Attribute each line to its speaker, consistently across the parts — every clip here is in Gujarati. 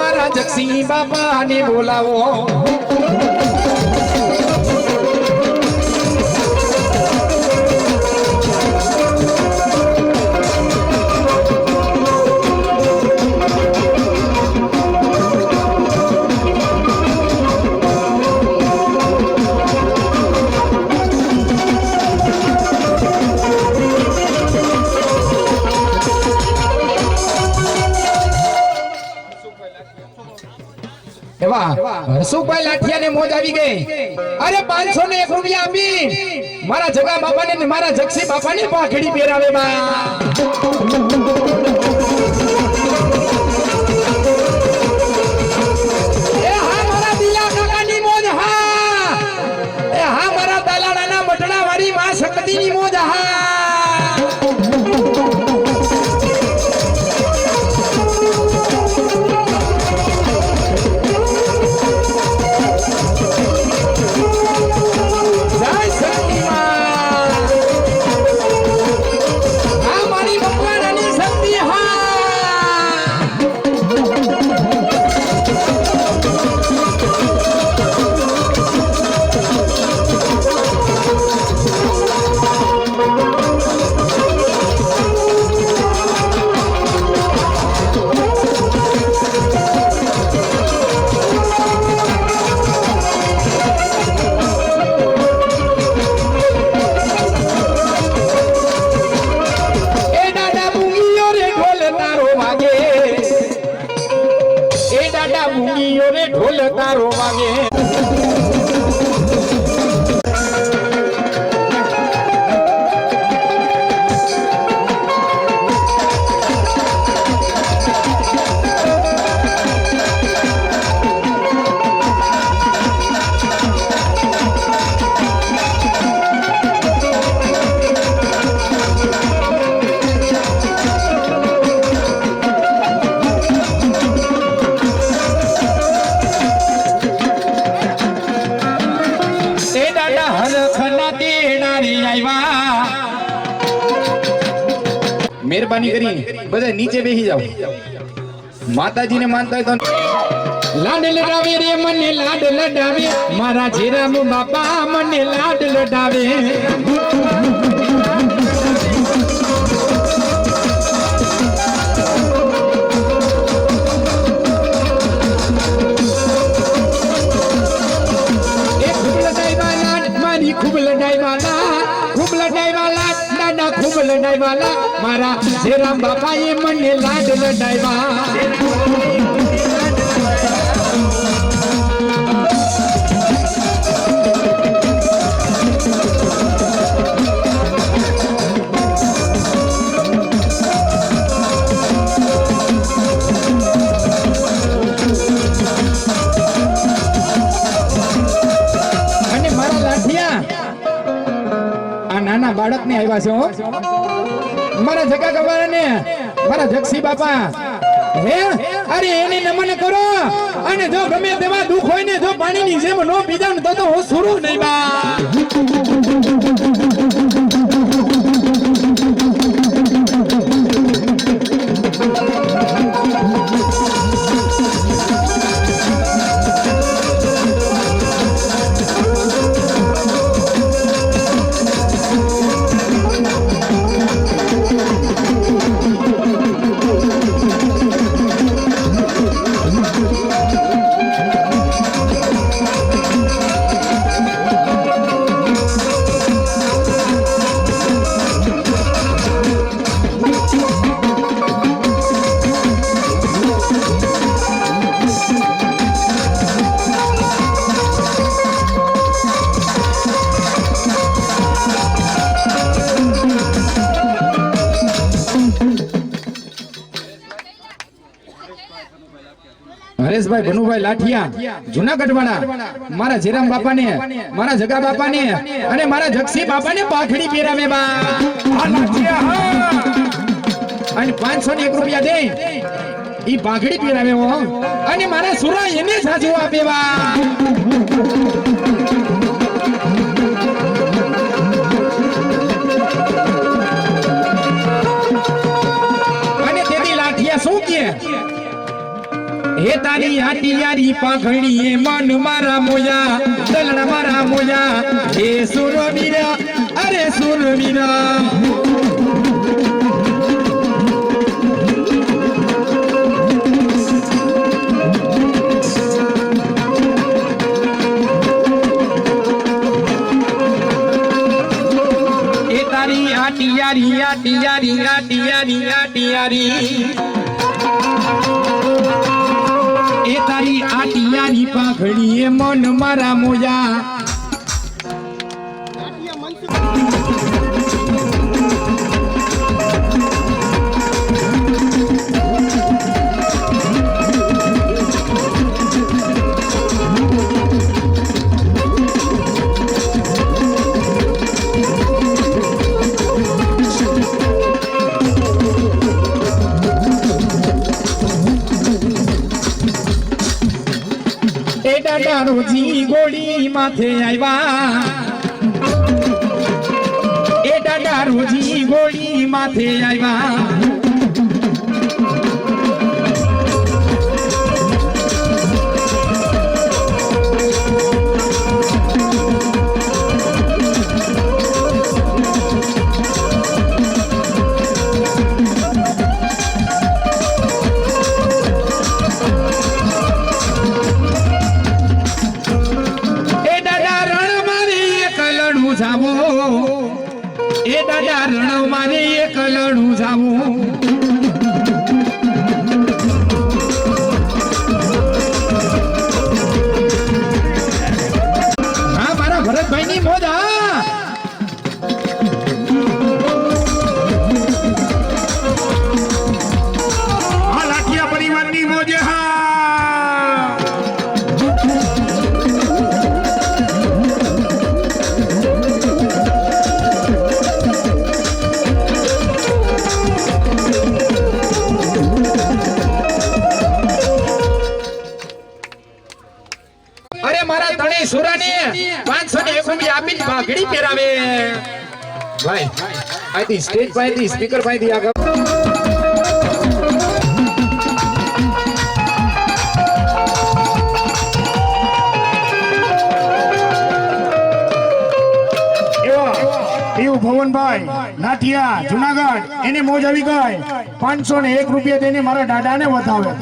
Speaker 1: મારા જક્ષી બાપાને બોલાવો. હરસુભાઈ લાઠિયા ને મોજ આવી ગઈ. અરે 501 રૂપિયા આપી મારા જગા બાપાને ને મારા જક્ષી બાપાને પાઘડી પહેરાવે બા. એ હા મારા દિલા કાકાની મોજ. હા એ હા મારા તાલાડાના મટડા વાળી માં શક્તિની મોજ. હા ઢોલ તારો વાગે. મહેરબાની કરી બધા નીચે બેસી જાઓ. માતાજીને માનતા હોય તો લાડ લડાવે રે મને લાડ લડાવે મારા જેરામ બાપા મને લાડ લડાવે. ખૂબ લડાઈ વાલા મારા જેરામ બાપા એ મને લાડ લડાવ્યા. અને મારા લાઠિયા આ નાના બાળકને આવ્યા છે હો. મારા જગા ગવારા ને મારા જક્ષી બાપા હે અરે એને નમન કરો. અને જો ગમે તેવા દુખ હોય ને જો પાણીની જેમ નો પીધા ને તો હું સુરું નહીં બા. હરેશભાઈ ભનુભાઈ લાઠિયા જુનાગઢ વાળા મારા જેરામ બાપાને મારા જગા બાપાને અને મારા જક્ષી બાપાને પાઘડી પહેરાવે બા. અને 501 રૂપિયા દે ઈ પાઘડી પહેરાવે હો. અને મારા સુરા એને સાજુ આપે બા. અને તેથી લાઠિયા શું કે હે તારી આટિયારી પાઘડીએ મન મારા મોયા દલણ મારા મોયા હે સુરવીરા અરે સુરવીરા આટિયારી આટિયારી આટિયારી આટિયારી એ તારી આટિયારી પાઘડી એ મન મારા મોયા દાદાજી ગોળી માથે આવ્યા એ દાદાજી ગોળી માથે આવ્યા એ દાદા રણવ મારે એક લડું જાવું હા મારા ભરતભાઈ ની મોદા આ લાઠિયા પરિવાર ની મોજે હા સુરાને 501 રૂપિયા આપીને ભાગડી પહેરાવે ભાઈ આથી સ્ટેજ પાસેથી સ્પીકર પાસેથી આગળ
Speaker 2: ભવનભાઈ નાઠિયા જુનાગઢ એને મોજ આવી ગઈ 501 રૂપિયા તેને મારા દાદાને વધાવે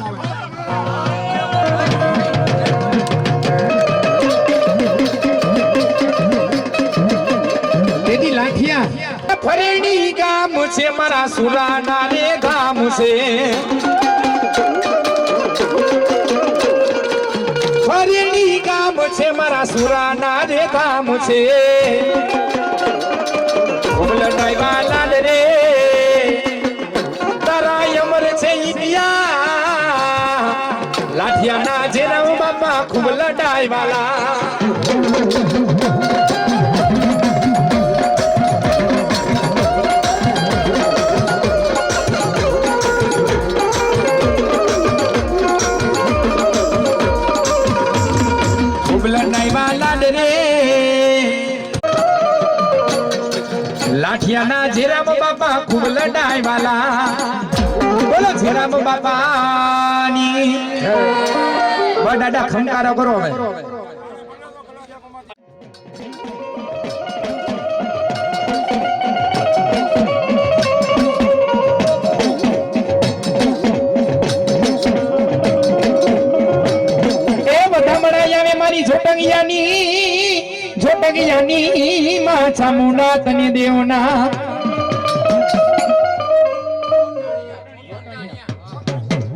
Speaker 1: ફરેણી ગામ છે મારા સુરાના રે ગામ છે ફરેણી ગામ છે મારા સુરાના રે ગામ છે ઉબલટાઈ વાલા રે તારા અમર છે ઇન્ડિયા લાઠિયાના જેરા બાપા ખૂબ લડાઈ વાલા લાઠિયાના જેરામ બાપા ખૂબ લડાઈ વાલા બોલો જેરામ બાપાની બડાડા ખંકારો કરો હવે એ બધા મળાઈ આવે મારી જોટંગિયાની માં ચામુંડા તને દેવના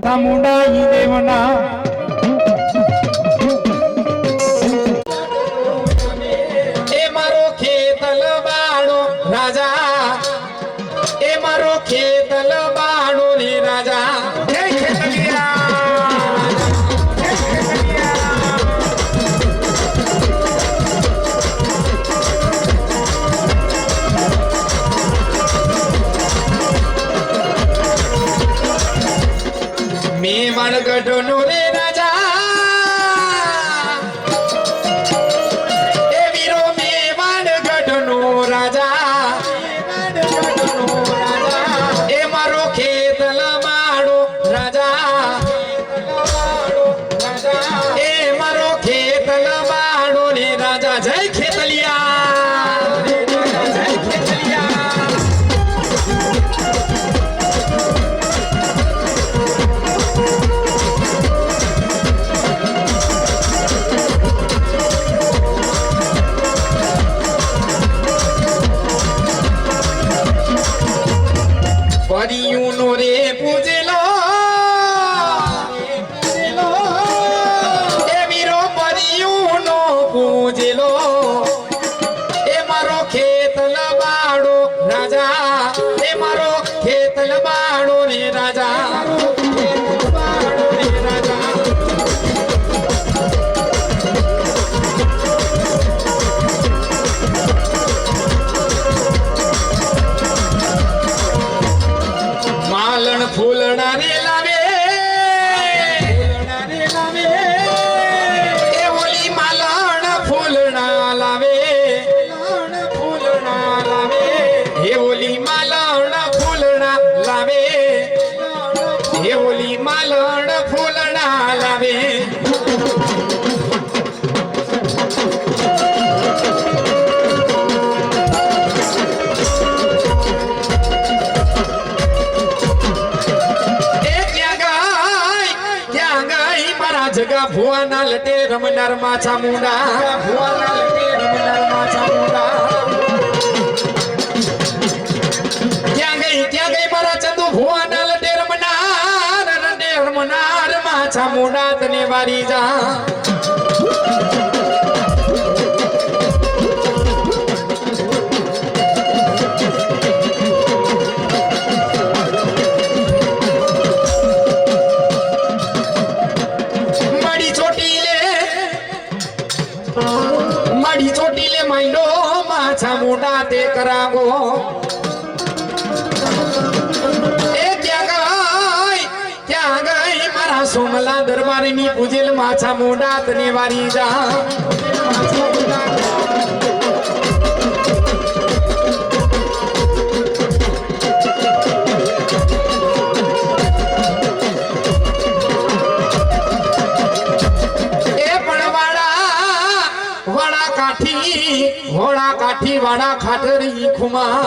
Speaker 1: ચામુંડા ઈ દેવના એ મારો ખેતલ બાળો રાજા એ મારો ખેતલ બાળો રે રાજા જય ખેતલિયા મેવાડ ગઢનો રે જગા ભુવાના લટે રમનાર માછા મુંડા ભુવાના લટે રમનાર માછા મુંડા ક્યાં ગઈ મારા ચંદુ ભુવાના લટે રમનાર માછા મુંડા તને વારી જા માડી ચોટીલે માંડો માછા મોટા તે કરાગો એ ક્યાં ગઈ મારા સોમલા દરબારની પૂજેલ માછા મોટા તને વારી જા ઘોડા કાઠી વાડા ખાટરી ખુમા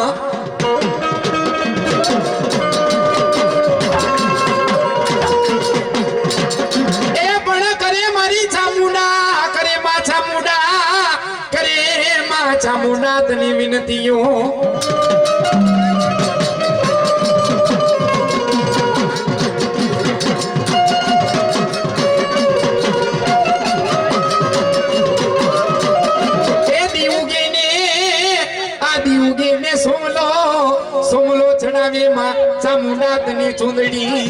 Speaker 1: એ પણ કરે મારી ચામુંડા કરે માછા મુંડા તની વિનતીઓ સોમલો ચડાવે માં ચામુંડા તની ચૂંદડી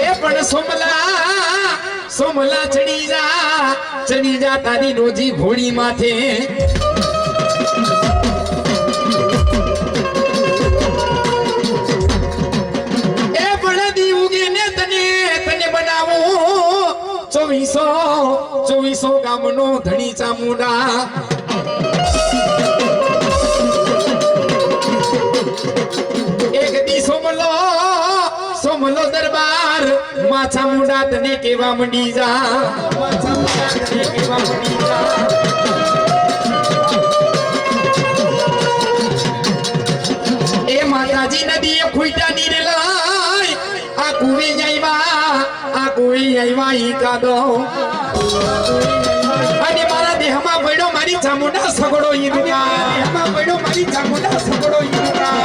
Speaker 1: એ પણ સોમલા ચડી જા તારી રોજી ઘોડી માથે એ પણ દી ઉગે ને તને બનાવું 2400 ગામનો ધણી ચામુંડા એક દી સોમલો દરબાર માછા મુંડા તને કેવા મંડી જા માછા મુંડા તને કેવા મંડી જા એ માતાજી નદીએ ખુઈટા નીરે લાય આ કુવી આવ્યા ઈ કાદો અને મારા દેહમાં પડ્યો મારી ચામુંડા સગડો ઈદુકા દેહમાં પડ્યો મારી ચામુંડા સગડો ઈદુકા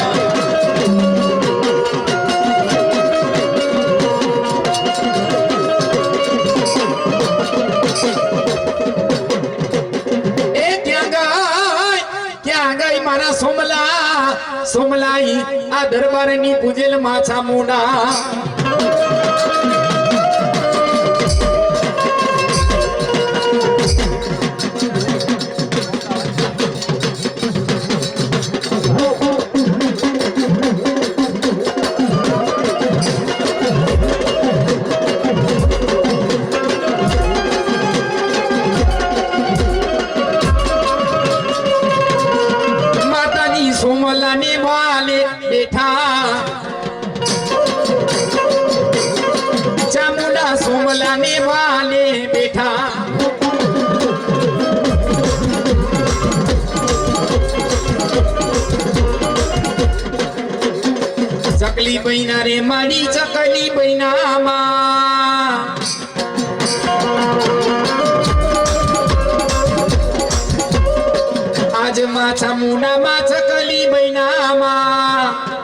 Speaker 1: એ ક્યાં ગઈ મારા સોમલાઈ આ દરબારની પૂજેલ માછા મુંડા સોમલાને વાલે બેઠા ચામુંડા સોમલાને વાલે બેઠા ચકલી બૈના રે મારી ચકલી બૈનામાં આજ માછા મુંડામાં ચકલી બૈનામાં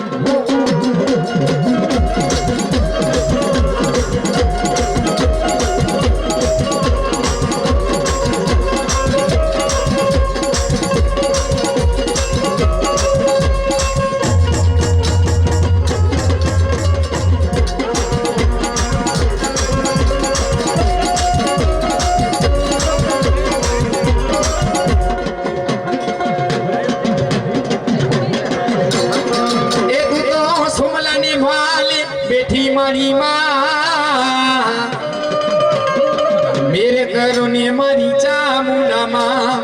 Speaker 1: બેઠી મારી માં મેરે કરો ને મારી ચામુંડામાં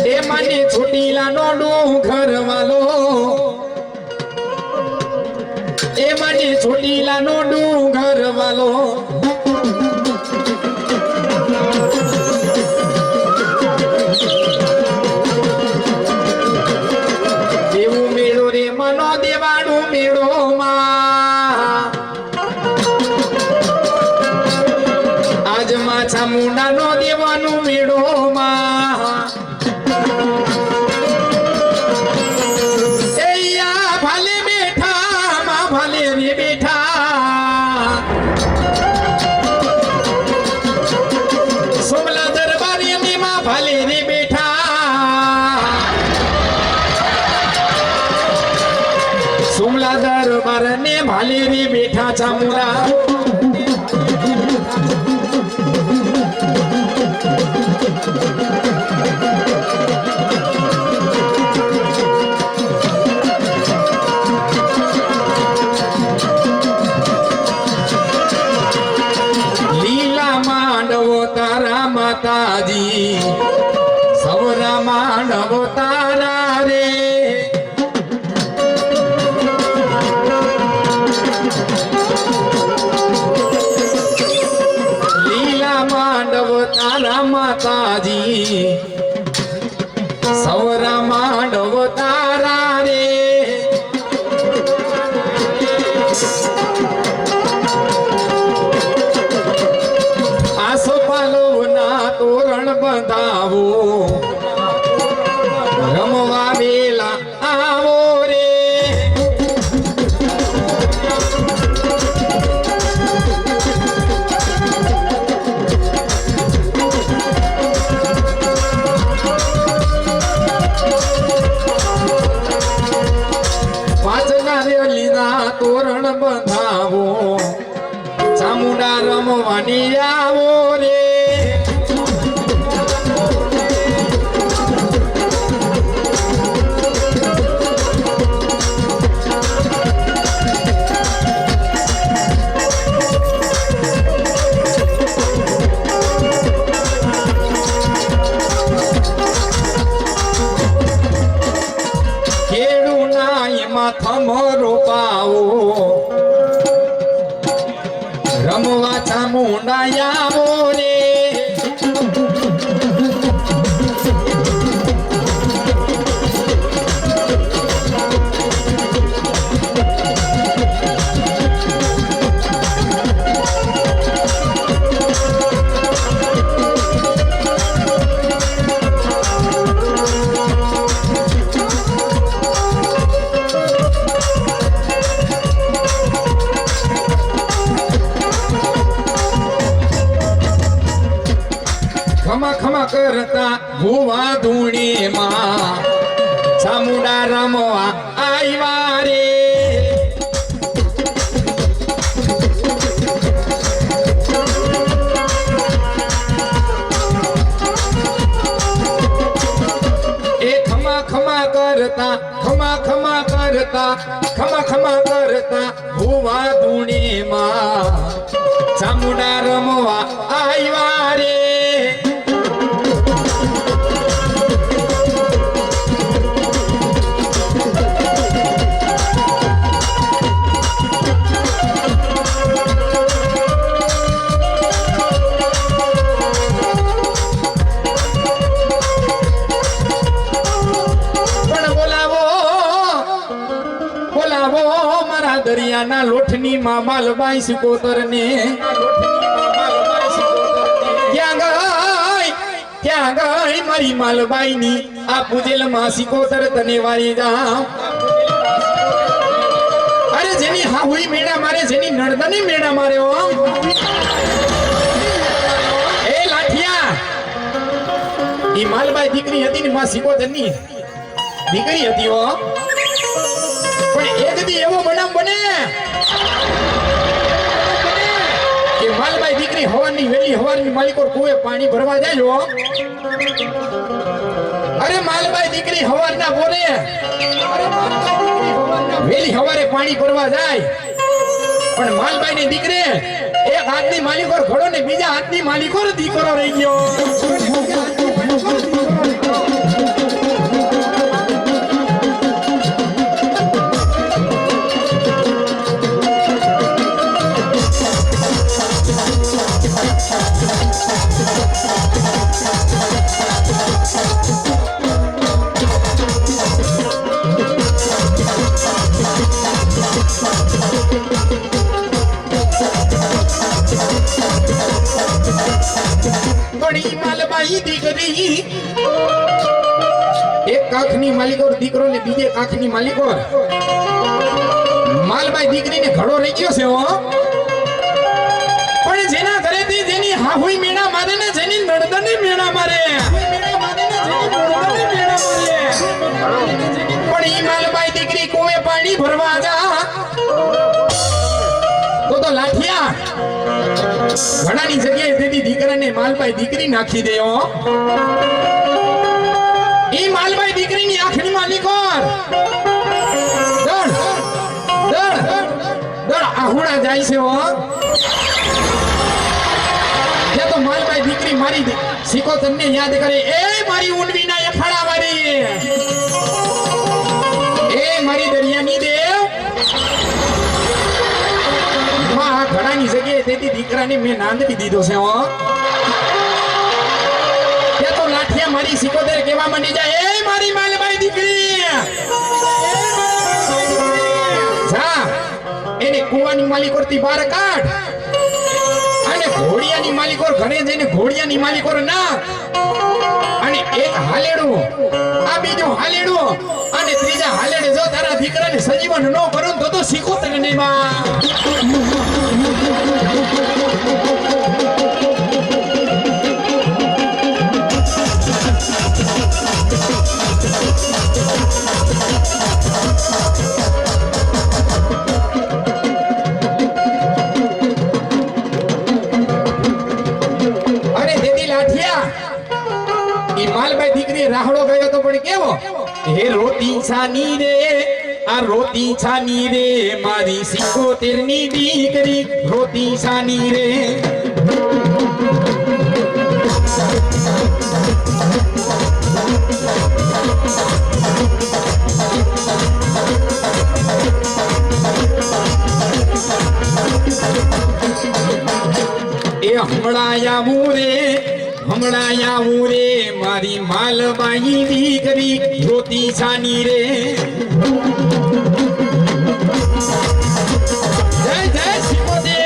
Speaker 1: એ મને છોટી ચામુંડાનો ડુંગર વાલો એ મારી ચોટીલાનો ડુંગર વાલો દેવું મેળો રે મનો દેવાડું મેળો માં આજમાં ચામુંડાનો દેવાનું મેળો માં સુમલા દરબાર ને ભાલેરી બેઠા ચામુંડા લીલા માંડવો તારા માતાજી સવરા માંડવો તારા રે તારા માતાજી સવરા માંડવ તારા રે આસોપાલો ના તોરણ બંધાવો રમવા વેલા આવો રે તોરણ બંધાવો ચામુંડા રમવાની આવો રે થમરો પાવો રમવા ચામુંડા આવો રે ખમા ખમા કરતા ભુવા ધૂણી માં ચામુંડા રમવા આવ્યા રે એ ખમા ખમા કરતા ભુવા ધૂણી માં ચામુંડા રમવા આવ્યા રે દરિયાના લોઠની માં માલબાઈ સિકોતર ને ક્યાં ગઈ મારી માલબાઈ ની આ પૂજેલ માં સિકોતર તને વારી જા અરે જેની હા હુઈ મેળા મારે જેની નડદની મેળા મારે એ લાઠિયા ઈ માલબાઈ દીકરી હતી ને માં સિકોતર ની દીકરી હતી હો પણ એક દી એવો બનાવ બને કે માલબાઈ દીકરી હવાની વેલી હવાની માલિકો કુએ પાણી ભરવા જાય અરે માલબાઈ દીકરી હવારના બોરે વેલી હવારે પાણી ભરવા જાય પણ માલબાઈ ની દીકરી એક હાથની માલિકો ઘોડો ને બીજા હાથની માલિકો દીકરો રહી ગયો પણ ઈ માલબાઈ દીકરી એક કાખની માલિકોર દીકરો ને બીજે કાખની માલિકોર માલબાઈ દીકરીને ઘડો રહી ગયો છે હો. પણ જેના ઘરેથી જેની હાહુઈ મેણા મારે ને જેની નડદને મેણા મારે પણ ઈ માલબાઈ દીકરી કોએ પાણી ભરવા જા તો લાઠિયા ઘણાની જગ્યાએ તેની દીકરાને માલબાઈ દીકરી નાખી દે હો. ઈ માલબાઈ દીકરીની આંખની માલિકોર દળ દળ દળ આહુડા જાય છે હો. ત્યાં તો માલબાઈ દીકરી મારી સિકોતરને યાદ કરે, એ મારી ઊંડવીના એફાડા મારી, એ મારી દરિયાની દેવ માં ઘણાની જગ્યાએ તેથી દીકરાને મેં નાંદવી દીધો છે હો. ત્યાં તો લાઠિયા મારી સિકોતર કેવા માંડી જાય, એ મારી માલબાઈ દીકરી જા એને કુવાની માલિકોરથી બહાર કાઢ અને ઘોડિયાની માલિકોર ઘરે જઈને ઘોડિયાની માલિકોર ના અને એક હાલેડું આ બીજું હાલેડું અને ત્રીજા હાલેડે જો તારા દીકરાને સજીવન ન કરો તો સિકોતર ને માં માલબાઈ દીકરી રાહડો ગયો તો પણ કેવો, હે રોટી છાની રે આ રોટી છાની રે મારી સિકોતેર ની દીકરી રોટી છાની રે. એ હમણાં આવું રે મારી માલબાઈ દીકરી રોતી છાની રે. જય જય સિકોતેર,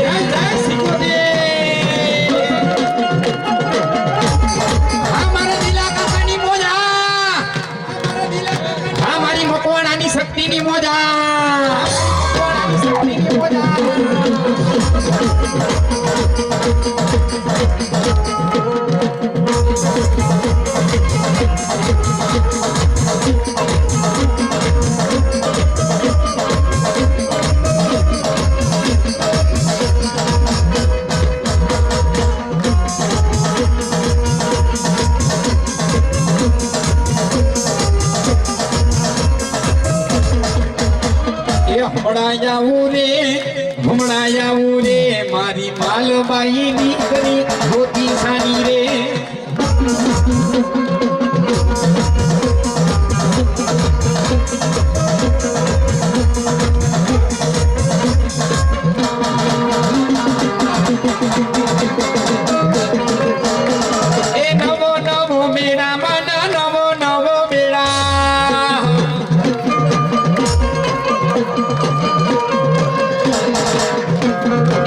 Speaker 1: જય જય સિકોતેર. આ મારા દિલા કાકાની મોજા, આ મારી મકવાણાની શક્તિની મોજા, મકવાણાની શક્તિની મોજા. હમણાં આવું રે મારી માલબાઈ દીકરી રોતી છાની રે. એ નવો નવો મેળા માના નવો નવો મેળા,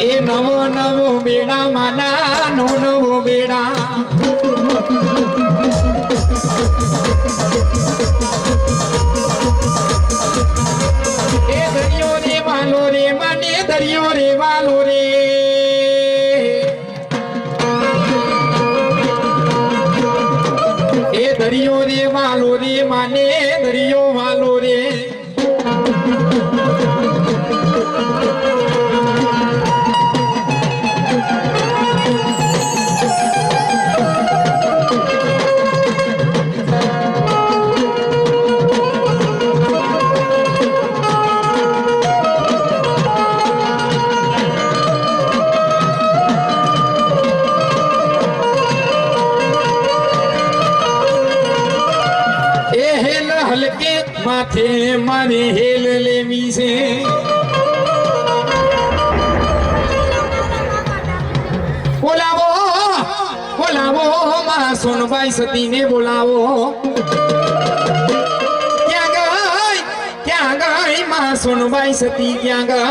Speaker 1: એ નવો નવો બેડા માના નવો બેડા. એ દરિયો રે વાલો રે માને દરિયો રે વાલો રે, એ દરિયો રે વાલો રે માને દરિયો વાલો રે. હલકે માથે મારે હેલ લેવી છે, બોલાવો બોલાવો માં સોનબાઈ સતીને બોલાવો. ક્યાં ગઈ માં સોનબાઈ સતી ક્યાં ગઈ?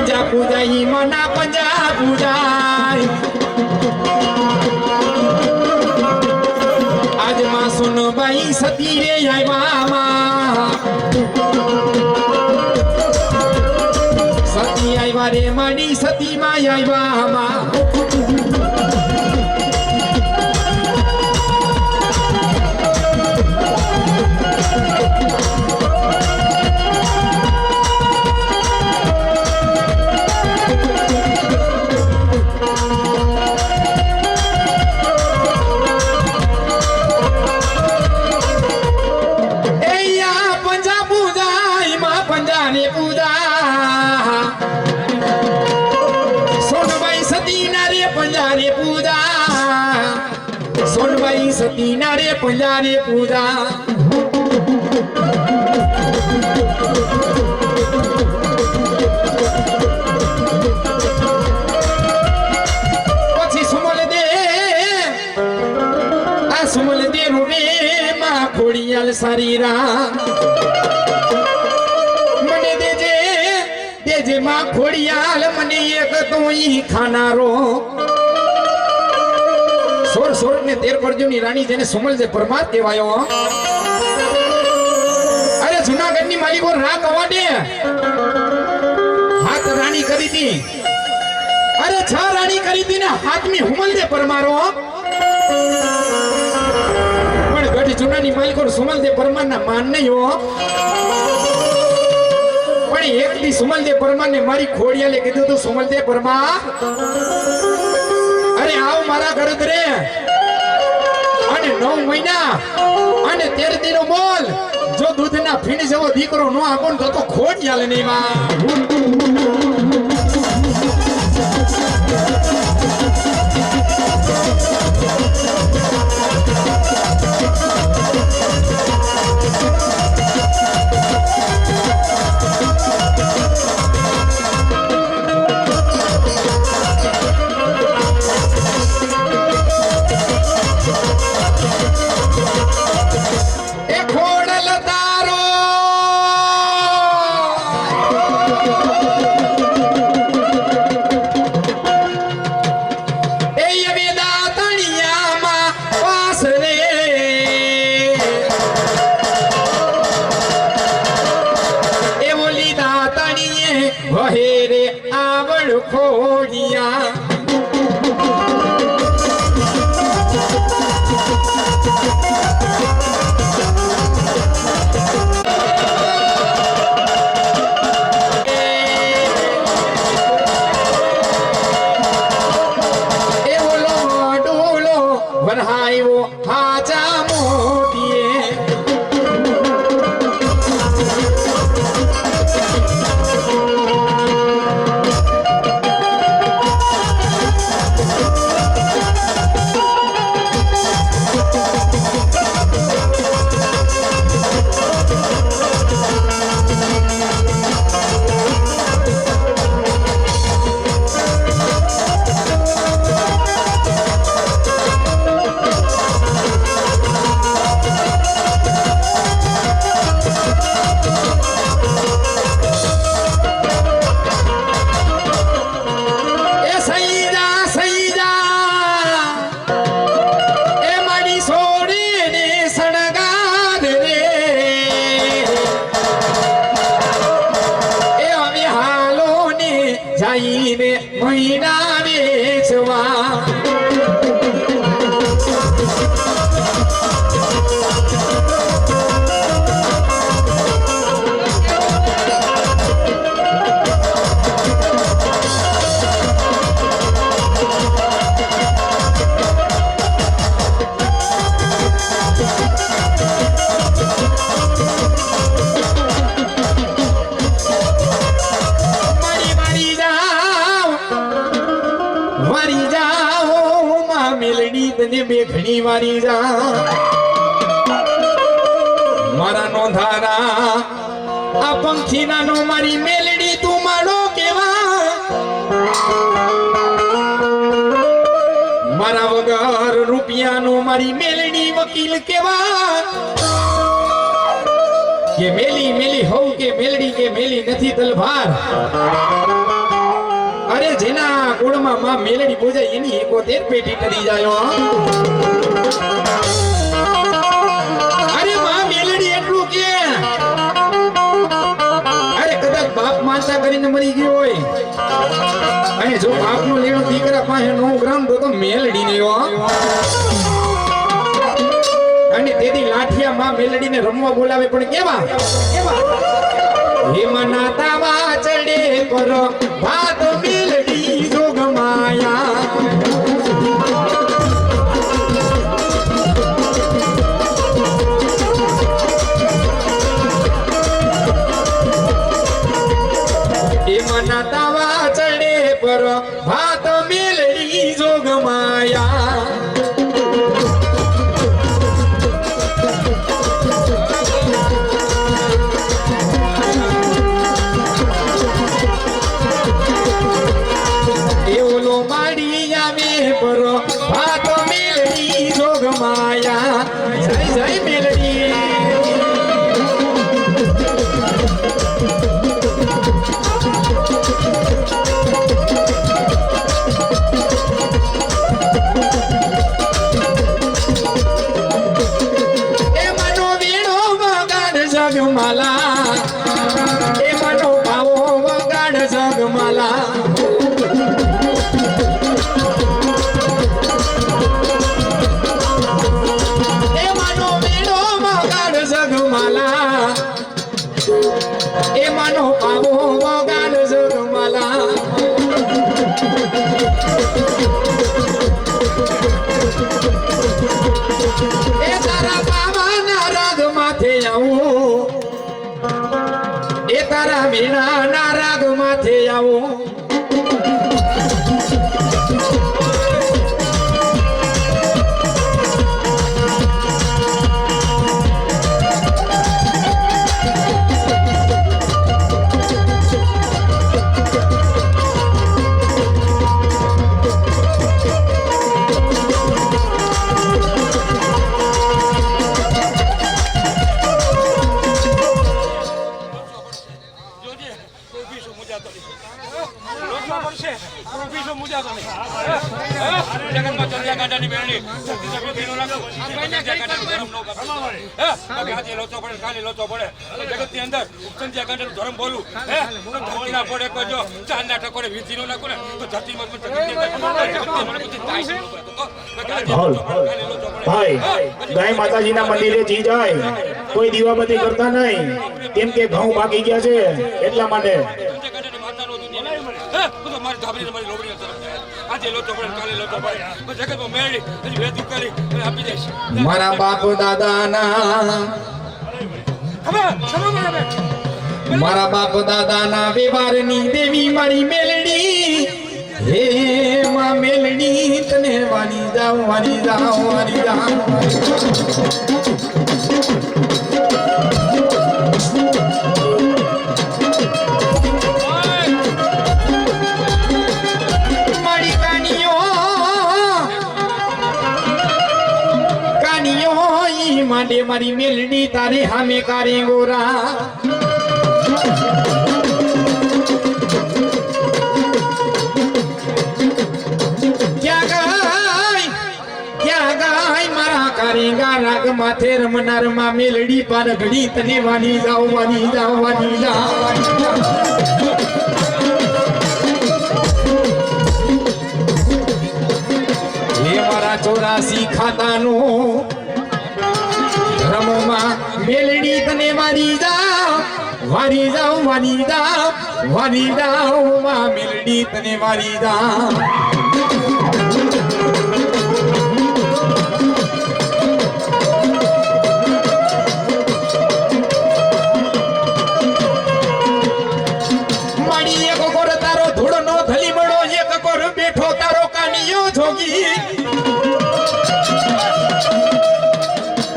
Speaker 1: પંજા પૂજાઈ મના પંજા પૂજાય આજમાં સોનબાઈ સતી રે આવ્યા સતી આવ્યા રે માડી સતી માં આવ્યા સોનબાઈ સતી ના રે પંજારે પૂજા પછી સુમલ દે આ સુમલ દે રૂબે માં ખોડિયાલ શરીરા મને દેજે માં ખોડિયાલ મને એક તું ઈ ખાનારો સોળ ને 13 પરજોની રાણી જેને સુમલ જે પરમાત કહેવાયો અરે જુનાગઢ ની માલિકો રાગ અવાડે હાથ રાણી કરી હતી અરે 6 રાણી કરી હતી ને હાથમી હુમલ દે પરમારો પણ ગઢ જુનાની માલિકો સુમલ દે પરમાર ના માન નહીં હો પણ એક દી સુમલ દે પરમાર ને મારી ખોડિયાલે કીધું તું સુમલ દે પરમાર અરે આવ મારા ઘરે રે અને 9 મહિના અને 13 દિનો બોલ જો દૂધના ફીણ જેવો દીકરો નો આપોન તો ખોડિયાલ નહીં માં વહેરે આવડ ખોડિયા એ ઓલો ડોલો વરહાયો હાચા મોટીએ જાઈને મહિના વેચવા મેં ઘણી વારી જા મારા નોંધારા આ પંખીના નો મારી મેલડી તું મારો કેવા મારા વગર રૂપિયાનો મારી મેલડી વકીલ કેવા કે મેલી મેલી હોઉં કે મેલડી કે મેલી નથી તલવાર અરે જેના કુળમાં માં મેલડી પૂજાય એની 71 પેટી કરી જાય હો. અરે માં મેલડી એટલું કે અરે કદાચ બાપ માતા કરીને મરી ગયો હોય અને જો બાપનો લેણો દીકરા પાસે નો ગ્રામ તો મેલડી ને હો. અને તેથી લાઠિયા માં મેલડીને રમવા બોલાવે પણ કેવા હિમના તાવા ચડે પર ભાત મેલડી જોગ માયા. હિમના તાવા ચડે પર ભાત મેલડી જોગ માયા. ભાત મેલડી જોગ માયા. જય જય મેલડી. એ મનો વીણો વગાડ જગમાલા. એ મનો ભાવો વગાડ જગમાલા. એ માનો પાવો વગાડ જગમાલા. એ તારા બાવાના રાગ માથે આવું. એ તારા વીણાના રાગ માથે આવું.
Speaker 3: ધર્મ બોલું ધરતીના પડે જો ચાંદના ટકોરે વીતી નો નાખો ને તો ધરતીમાં
Speaker 2: ભાઈ ગાય માતાજીના મંદિરે જી જાય કોઈ દીવાબત્તી કરતા નહીં કેમ કે ઘઉં પાકી ગયા છે એટલા માટે.
Speaker 3: મારી ધાબરી મારી લોબડી આજે લોચો પડે કાલે લોચો પડે જગતમાં મેળી હજી વેદું કરી આપી દઈશ.
Speaker 1: મારા બાપ દાદાના મારા બાપ દાદાના વ્યવહારની દેવી મારી મેલડી. હે માં મેલડી તને વાની જાવ વાની જાવ વાની જાવ. મારી કાનીઓ ઈ માટે મારી મેલડી તારી હામે કારે ગોરા. કારેંગા રાગ માથે રમનાર માં મેલડી પાર ઘડી તને વાની જાવ વાની જાવ વાની જાવ. હે મારા 84 ખાતાનું રમોમાં મેલડી તને વાની જાવ વાની જાવ વાની જાવ વાની જાવ માં મેલડી તને વાની જાવ.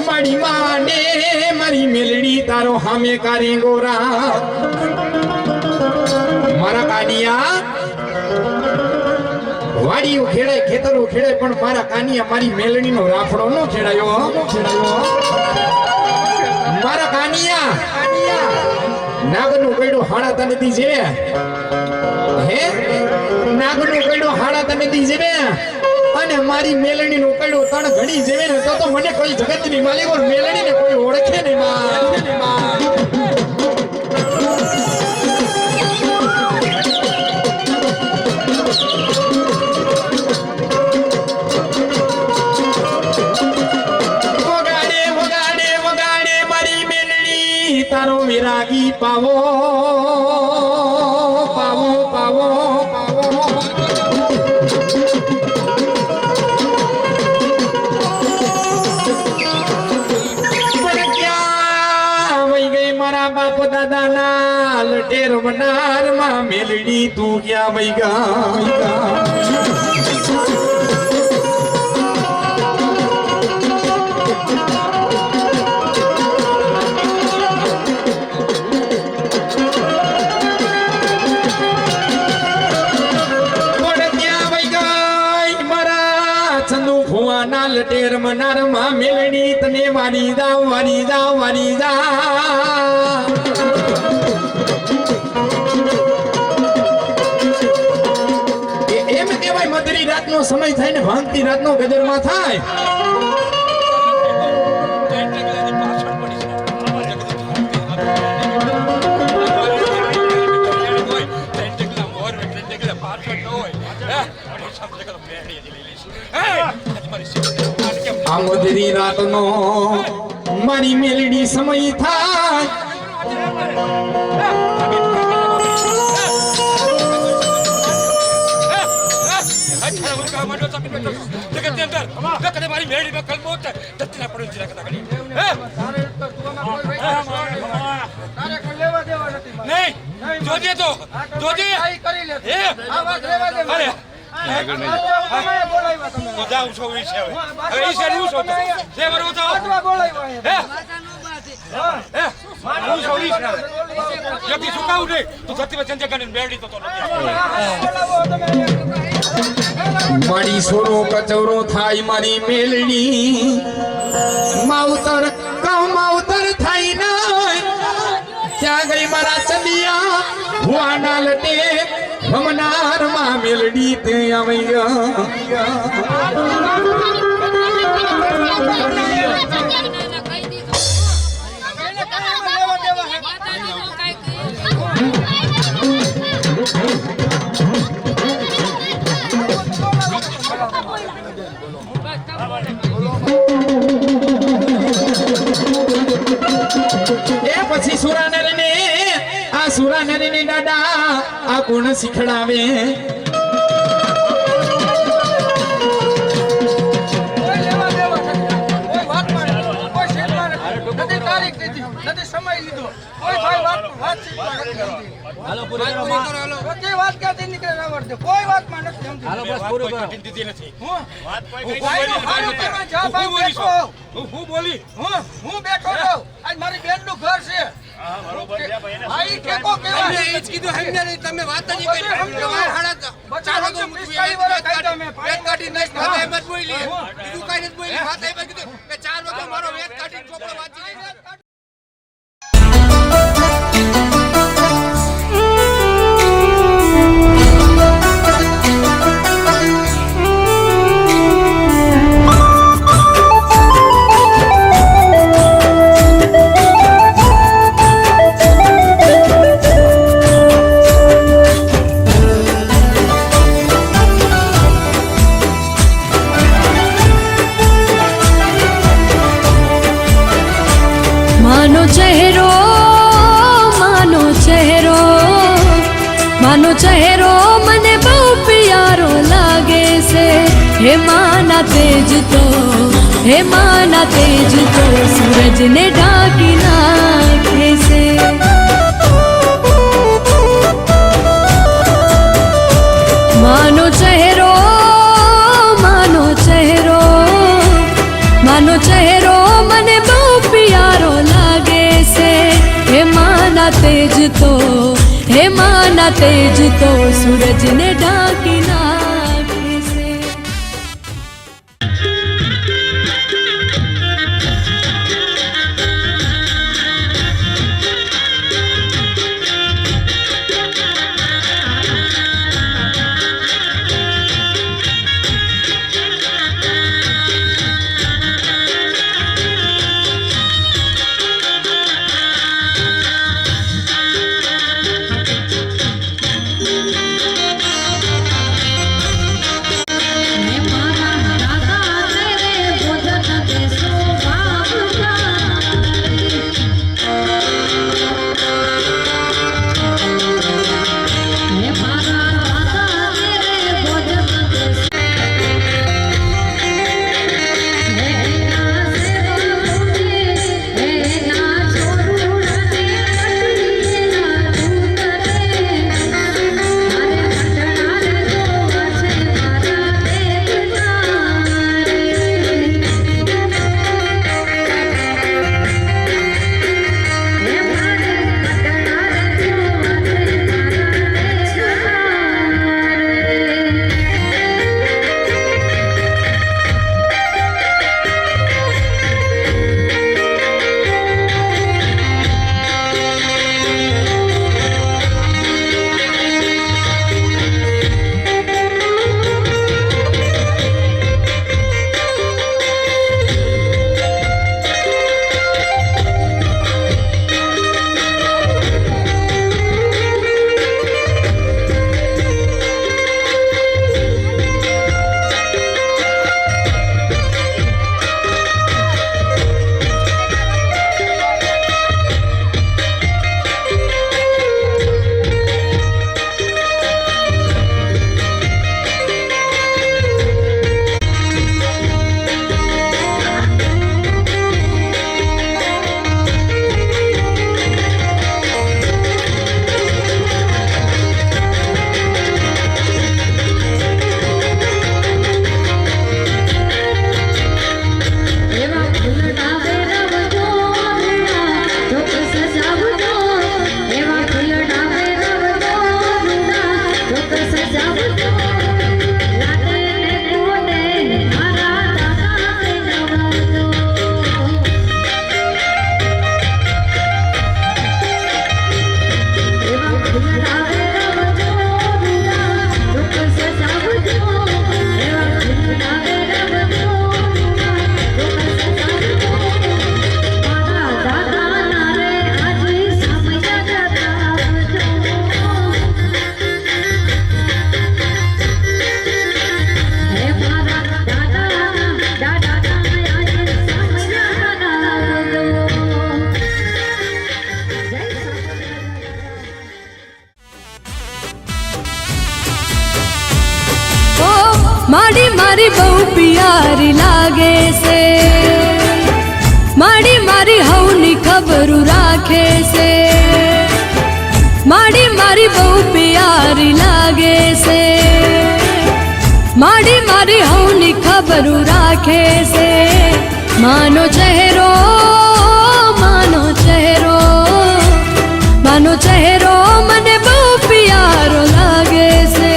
Speaker 1: મારી માને મારી મેલડી તારો હામે કારે ગોરા. મારા કાનિયા વાડી ખેડાય ખેતરો ખેડાય પણ મારા કાનિયા મારી મેલડી નો રાફડો નો ખેડાયો. મારા કાનિયા નાગનું કઈડું હાડા તનતી છે હે નાગનું કડો હાડા તમે દી જેવે અને મારી મેલણી નું કડો તણ ઘડી જેવે ને તો મને કોઈ જગતની માલિક ઓર મેલણી ને કોઈ ઓળખે નહીં માં તારો વિરાગી પાવો પાવો પાવો પાવો પણ ક્યાં વઈ ગઈ મારા બાપ દાદા ના લટેર બનાર માં મેલડી તું ક્યાં વઈ ગઈ લટેર મનાર માં મેલડી તને વારી જાવ વારી જાવ વારી જાવ એમ કહેવાય મધરી રાતનો સમય થાય ને ભાંગતી રાતનો ગજરમાં થાય આ મધરી રાતનો મારી મેલડી સમય થાય
Speaker 3: મારી મેળી માં કલમો દત્તના પડે નહીં જોજે તો જોજે જાઉં છો હવે ઈ છો જે બરો તો હું છો ઈ યકી સુકાઉ ને તું સતી વચન જગાને બેડી તો
Speaker 1: મારી સોનો કચવરો થાય મારી મેલડી માવતર કમાવતર થાય ના ક્યાં ગઈ મારા ચંદિયા ભુવાના લટે ભમનાર માં મેલડી તે આવી પછી સુરાનરને આ સુરાનરને દાદા આ કોણ શીખડાવે
Speaker 4: હું બેઠો છું આજ મારી બેન નું ઘર છે ભાઈ ટેકો કેવા એ જ કીધું હમને નહીં તમે વાત જ કરી તમારે હાડા ચાલો તો વેત કાઢી નહીં વાત એમ જ બોલી કીધું કાઈ નથી બોલી વાત એમ જ કીધું કે 4 વાગે મારો વેત કાઢી ચોપડો વાંચી
Speaker 5: માનો ચહેરો મને બહુ પ્યારો લાગે છે હે માના તેજ તો સૂરજને ઢાંકી નાખે છે માનો ચહેરો મને બહુ પ્યારો લાગે છે હે માના તેજ તો સૂરજને ઢાંકી નાખે છે મારી બહુ પિયારી લાગે છે, માડી મારી હવની ખબરું રાખે છે, માડી મારી બહુ પિયારી લાગે છે, માડી મારી હવની ખબરું રાખે છે, માનો ચહેરો માનો ચહેરો માનો ચહેરો મને બહુ પિયારો લાગે છે,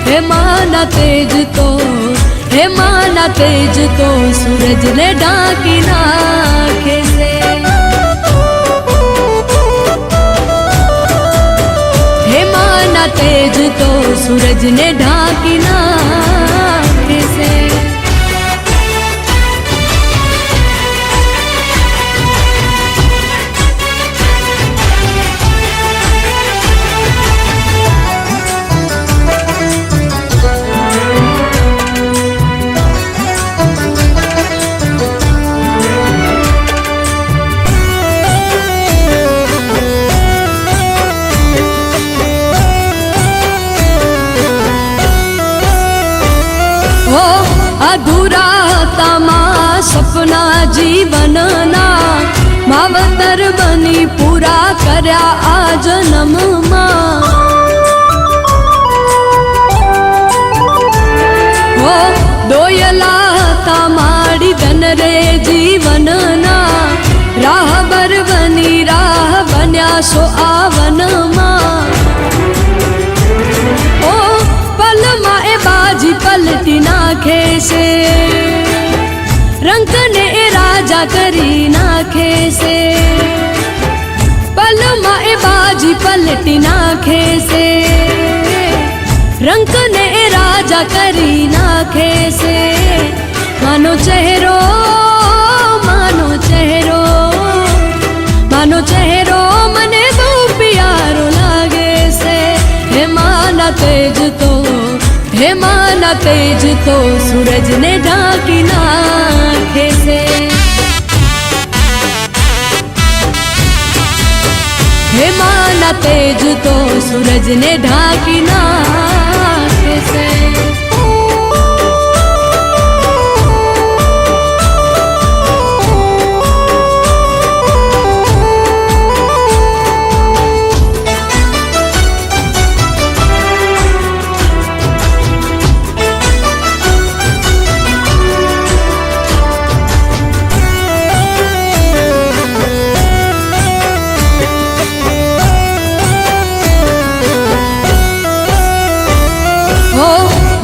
Speaker 5: હે માના તેજ તો હે માના તેજ તો સૂરજને ઢાંકી નાખે છે, હે માના તેજ તો સૂરજને ઢાંકી નાખે છે. અધૂરા હતા સપના જીવનના, માવતર બની પૂરા કર્યા આ જન્મમાં. હો દોયલા હતા માડી ધન રે જીવનના, રાહબર બની રાહ બન્યા સો આ વનમાં. ઓ પલમાં એ બાજી પલટી નાખે છે, રંગને એ રાજા કરી નાખે છે, પલમાં એ બાજી પલટી નાખે છે, રંગને એ રાજા કરી નાખે છે, માનો ચહેરો માનો ચહેરો માનો ચહેરો મને બહુ પિયારો લાગે છે, હે માના તેજ તો હે માના તેજ તો સૂરજને ઢાંકી નાખે છે, હે માના તેજ તો સૂરજને ઢાંકી નાખે છે.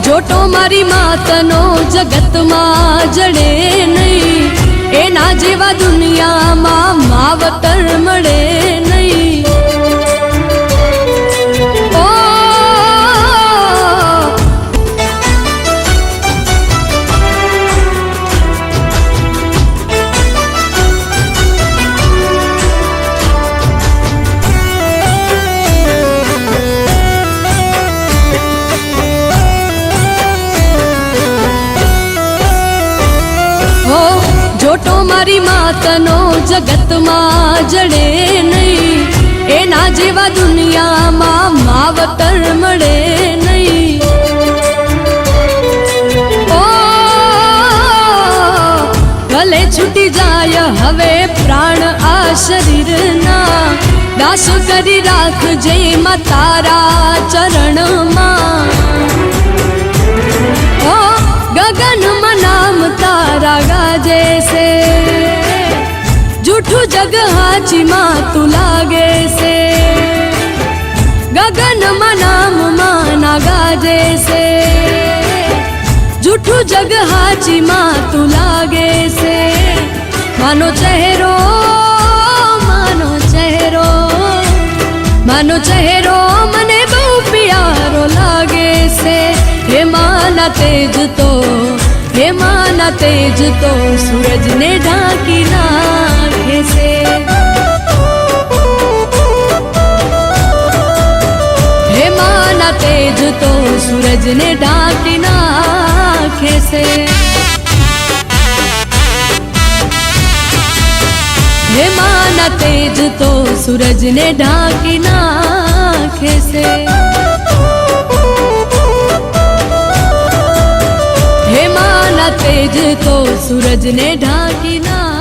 Speaker 5: જોટો મારી માતનો જગતમાં જડે નહીં, એના જેવા દુનિયામાં માવતર મળે નહીં. ઓ જોટો મારી માતનો જગતમાં જડે નહીં, એના જેવા દુનિયામાં માવતર મળે નહીં. ઓ ભલે છૂટી જાય હવે પ્રાણ આ શરીરના, દાસ કરી રાખજે માં તારા ચરણમાં. ઓ ગગનમાં નામ તારા ગાજે છે, જૂઠું જગ હાચી માં તું લાગે છે, ગગનમાં નામ માના ગાજે છે, જૂઠું જગ હાચી માં તું લાગે છે, માનો ચહેરો માનો ચહેરો માનો ચહેરો મને બહુ પિયારો લાગે છે, હે માના તેજ તો હે માના તેજ તો સૂરજને ઢાંકી નાખે છે, હે માના તેજ તો સૂરજને ઢાંકી નાખે છે, હે માના તેજ તો સૂરજને ઢાંકી નાખે છે, હે આપે જ તો સૂરજને ઢાંકી ના